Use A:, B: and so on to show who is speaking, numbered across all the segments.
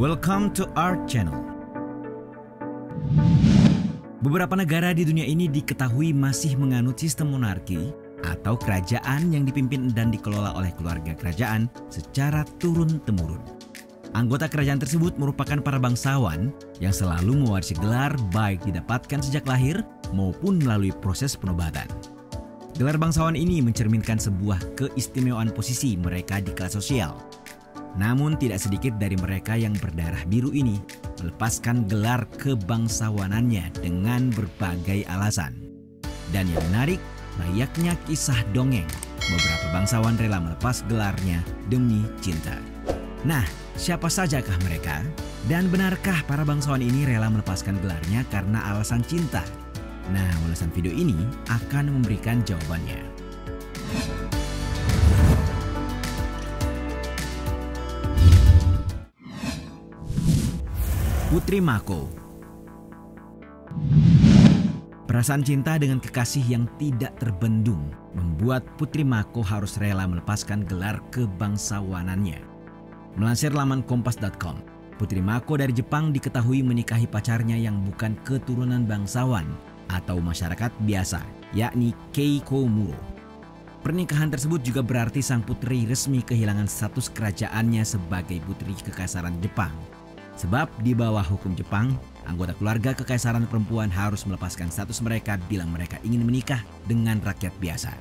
A: Welcome to our channel. Beberapa negara di dunia ini diketahui masih menganut sistem monarki atau kerajaan yang dipimpin dan dikelola oleh keluarga kerajaan secara turun-temurun. Anggota kerajaan tersebut merupakan para bangsawan yang selalu mewarisi gelar baik didapatkan sejak lahir maupun melalui proses penobatan. Gelar bangsawan ini mencerminkan sebuah keistimewaan posisi mereka di kelas sosial. Namun tidak sedikit dari mereka yang berdarah biru ini melepaskan gelar kebangsawanannya dengan berbagai alasan. Dan yang menarik, layaknya kisah dongeng, beberapa bangsawan rela melepas gelarnya demi cinta. Nah, siapa sajakah mereka? Dan benarkah para bangsawan ini rela melepaskan gelarnya karena alasan cinta? Nah, ulasan video ini akan memberikan jawabannya. Putri Mako. Perasaan cinta dengan kekasih yang tidak terbendung membuat Putri Mako harus rela melepaskan gelar kebangsawanannya. Melansir laman kompas.com, Putri Mako dari Jepang diketahui menikahi pacarnya yang bukan keturunan bangsawan atau masyarakat biasa, yakni Kei Komuro. Pernikahan tersebut juga berarti sang putri resmi kehilangan status kerajaannya sebagai putri kekaisaran Jepang. Sebab di bawah hukum Jepang, anggota keluarga kekaisaran perempuan harus melepaskan status mereka bila mereka ingin menikah dengan rakyat biasa.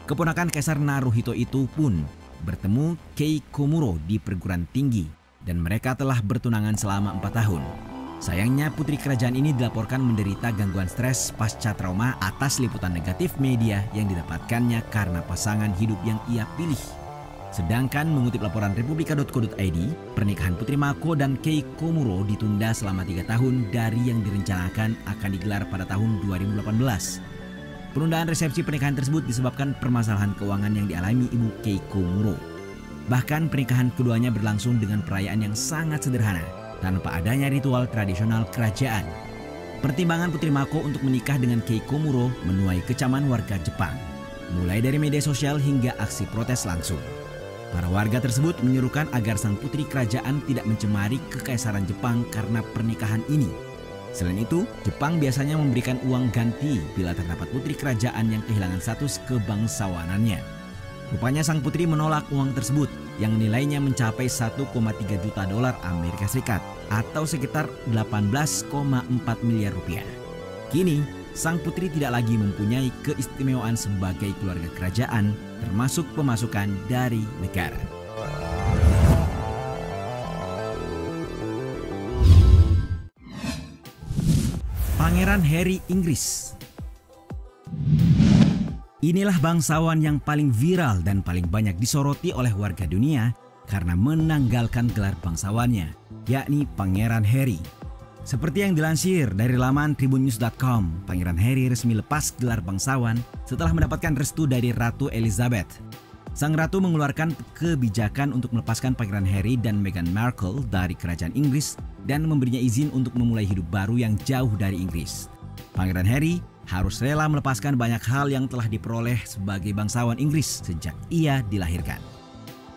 A: Keponakan Kaisar Naruhito itu pun bertemu Kei Komuro di perguruan tinggi dan mereka telah bertunangan selama 4 tahun. Sayangnya putri kerajaan ini dilaporkan menderita gangguan stres pasca trauma atas liputan negatif media yang didapatkannya karena pasangan hidup yang ia pilih. Sedangkan mengutip laporan republika.co.id, pernikahan Putri Mako dan Kei Komuro ditunda selama 3 tahun dari yang direncanakan akan digelar pada tahun 2018. Penundaan resepsi pernikahan tersebut disebabkan permasalahan keuangan yang dialami ibu Kei Komuro. Bahkan pernikahan keduanya berlangsung dengan perayaan yang sangat sederhana, tanpa adanya ritual tradisional kerajaan. Pertimbangan Putri Mako untuk menikah dengan Kei Komuro menuai kecaman warga Jepang, mulai dari media sosial hingga aksi protes langsung. Para warga tersebut menyerukan agar sang putri kerajaan tidak mencemari kekaisaran Jepang karena pernikahan ini. Selain itu, Jepang biasanya memberikan uang ganti bila terdapat putri kerajaan yang kehilangan status kebangsawanannya. Rupanya sang putri menolak uang tersebut yang nilainya mencapai 1,3 juta dolar Amerika Serikat atau sekitar 18,4 miliar rupiah. Kini, sang putri tidak lagi mempunyai keistimewaan sebagai keluarga kerajaan, termasuk pemasukan dari negara. Pangeran Harry Inggris. Inilah bangsawan yang paling viral dan paling banyak disoroti oleh warga dunia karena menanggalkan gelar bangsawannya, yakni Pangeran Harry. Seperti yang dilansir dari laman tribunnews.com, Pangeran Harry resmi lepas gelar bangsawan setelah mendapatkan restu dari Ratu Elizabeth. Sang ratu mengeluarkan kebijakan untuk melepaskan Pangeran Harry dan Meghan Markle dari kerajaan Inggris dan memberinya izin untuk memulai hidup baru yang jauh dari Inggris. Pangeran Harry harus rela melepaskan banyak hal yang telah diperoleh sebagai bangsawan Inggris sejak ia dilahirkan.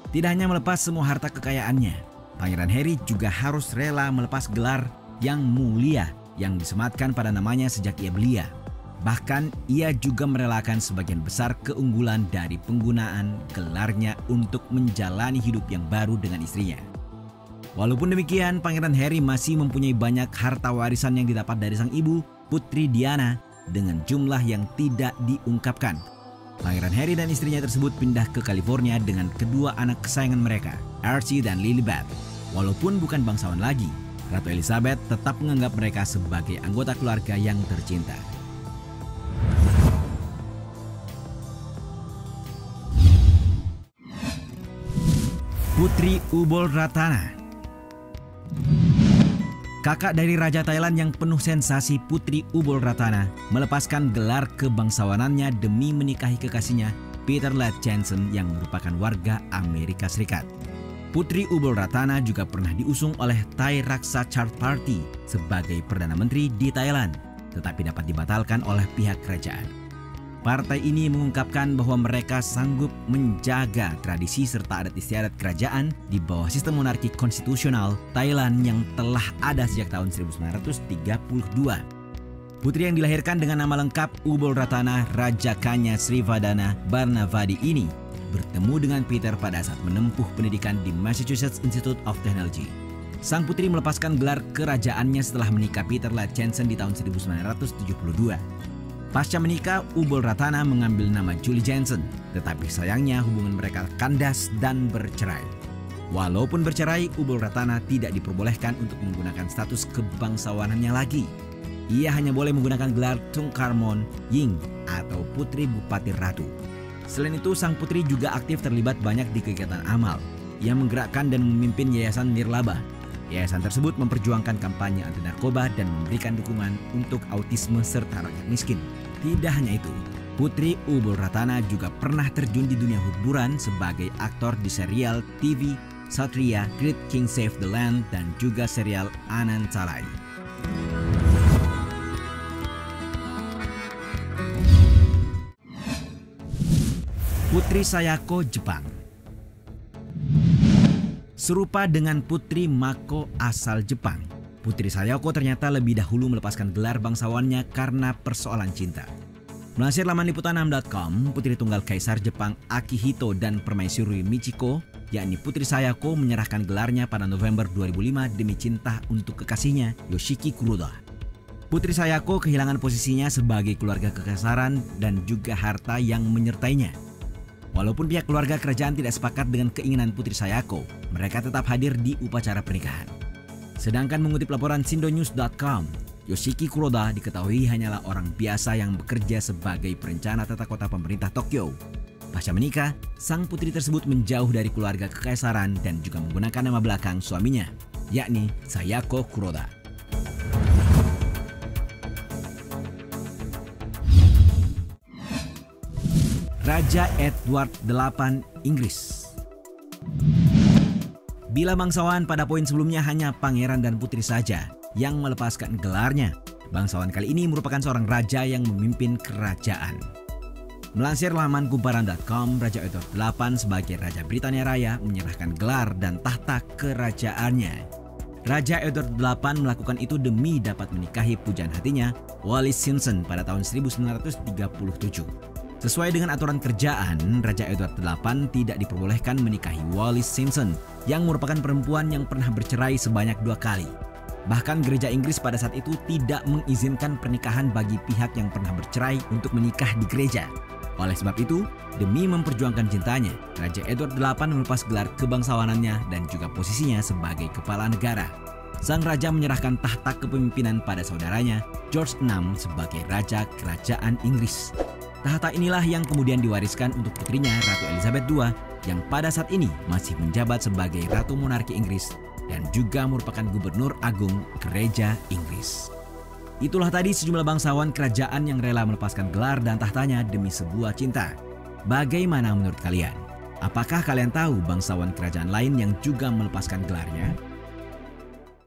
A: Tidak hanya melepas semua harta kekayaannya, Pangeran Harry juga harus rela melepas gelar yang mulia yang disematkan pada namanya sejak ia belia. Bahkan ia juga merelakan sebagian besar keunggulan dari penggunaan gelarnya untuk menjalani hidup yang baru dengan istrinya. Walaupun demikian, Pangeran Harry masih mempunyai banyak harta warisan yang didapat dari sang ibu, Putri Diana, dengan jumlah yang tidak diungkapkan. Pangeran Harry dan istrinya tersebut pindah ke California dengan kedua anak kesayangan mereka, Archie dan Lilibet. Walaupun bukan bangsawan lagi, Ratu Elizabeth tetap menganggap mereka sebagai anggota keluarga yang tercinta. Putri Ubol Ratana. Kakak dari Raja Thailand yang penuh sensasi, Putri Ubol Ratana melepaskan gelar kebangsawanannya demi menikahi kekasihnya Peter Led Jensen yang merupakan warga Amerika Serikat. Putri Ubol Ratana juga pernah diusung oleh Thai Raksa Chart Party sebagai Perdana Menteri di Thailand, tetapi dapat dibatalkan oleh pihak kerajaan. Partai ini mengungkapkan bahwa mereka sanggup menjaga tradisi serta adat istiadat kerajaan di bawah sistem monarki konstitusional Thailand yang telah ada sejak tahun 1932. Putri yang dilahirkan dengan nama lengkap Ubul Ratana Rajakanya Srivadana Barnavadi ini bertemu dengan Peter pada saat menempuh pendidikan di Massachusetts Institute of Technology. Sang putri melepaskan gelar kerajaannya setelah menikah Peter Latchenson di tahun 1972. Pasca menikah, Ubul Ratana mengambil nama Julie Jensen, tetapi sayangnya hubungan mereka kandas dan bercerai. Walaupun bercerai, Ubul Ratana tidak diperbolehkan untuk menggunakan status kebangsawanannya lagi. Ia hanya boleh menggunakan gelar Tungkarmon Ying atau Putri Bupati Ratu. Selain itu, sang putri juga aktif terlibat banyak di kegiatan amal. Ia menggerakkan dan memimpin Yayasan Nirlaba. Yayasan tersebut memperjuangkan kampanye anti narkoba dan memberikan dukungan untuk autisme serta rakyat miskin. Tidak hanya itu, Putri Ubul Ratana juga pernah terjun di dunia hiburan sebagai aktor di serial TV Satria, Great King Save the Land, dan juga serial Anantalai. Putri Sayako Jepang. Serupa dengan Putri Mako asal Jepang, Putri Sayako ternyata lebih dahulu melepaskan gelar bangsawannya karena persoalan cinta. Melansir laman liputan6.com, Putri Tunggal Kaisar Jepang Akihito dan Permaisuri Michiko, yakni Putri Sayako, menyerahkan gelarnya pada November 2005 demi cinta untuk kekasihnya Yoshiki Kuroda. Putri Sayako kehilangan posisinya sebagai keluarga kekaisaran dan juga harta yang menyertainya. Walaupun pihak keluarga kerajaan tidak sepakat dengan keinginan Putri Sayako, mereka tetap hadir di upacara pernikahan. Sedangkan mengutip laporan Shindonews.com, Yoshiki Kuroda diketahui hanyalah orang biasa yang bekerja sebagai perencana tata kota pemerintah Tokyo. Pasca menikah, sang putri tersebut menjauh dari keluarga kekaisaran dan juga menggunakan nama belakang suaminya, yakni Sayako Kuroda. Raja Edward VIII Inggris. Bila bangsawan pada poin sebelumnya hanya pangeran dan putri saja yang melepaskan gelarnya, bangsawan kali ini merupakan seorang raja yang memimpin kerajaan. Melansir laman kumparan.com, Raja Edward VIII sebagai Raja Britania Raya menyerahkan gelar dan tahta kerajaannya. Raja Edward VIII melakukan itu demi dapat menikahi pujaan hatinya, Wallis Simpson, pada tahun 1937. Sesuai dengan aturan kerjaan, Raja Edward VIII tidak diperbolehkan menikahi Wallis Simpson yang merupakan perempuan yang pernah bercerai sebanyak 2 kali. Bahkan gereja Inggris pada saat itu tidak mengizinkan pernikahan bagi pihak yang pernah bercerai untuk menikah di gereja. Oleh sebab itu, demi memperjuangkan cintanya, Raja Edward VIII melepas gelar kebangsawanannya dan juga posisinya sebagai kepala negara. Sang raja menyerahkan tahta kepemimpinan pada saudaranya, George VI, sebagai Raja Kerajaan Inggris. Tahta inilah yang kemudian diwariskan untuk putrinya Ratu Elizabeth II yang pada saat ini masih menjabat sebagai Ratu Monarki Inggris dan juga merupakan Gubernur Agung Gereja Inggris. Itulah tadi sejumlah bangsawan kerajaan yang rela melepaskan gelar dan tahtanya demi sebuah cinta. Bagaimana menurut kalian? Apakah kalian tahu bangsawan kerajaan lain yang juga melepaskan gelarnya?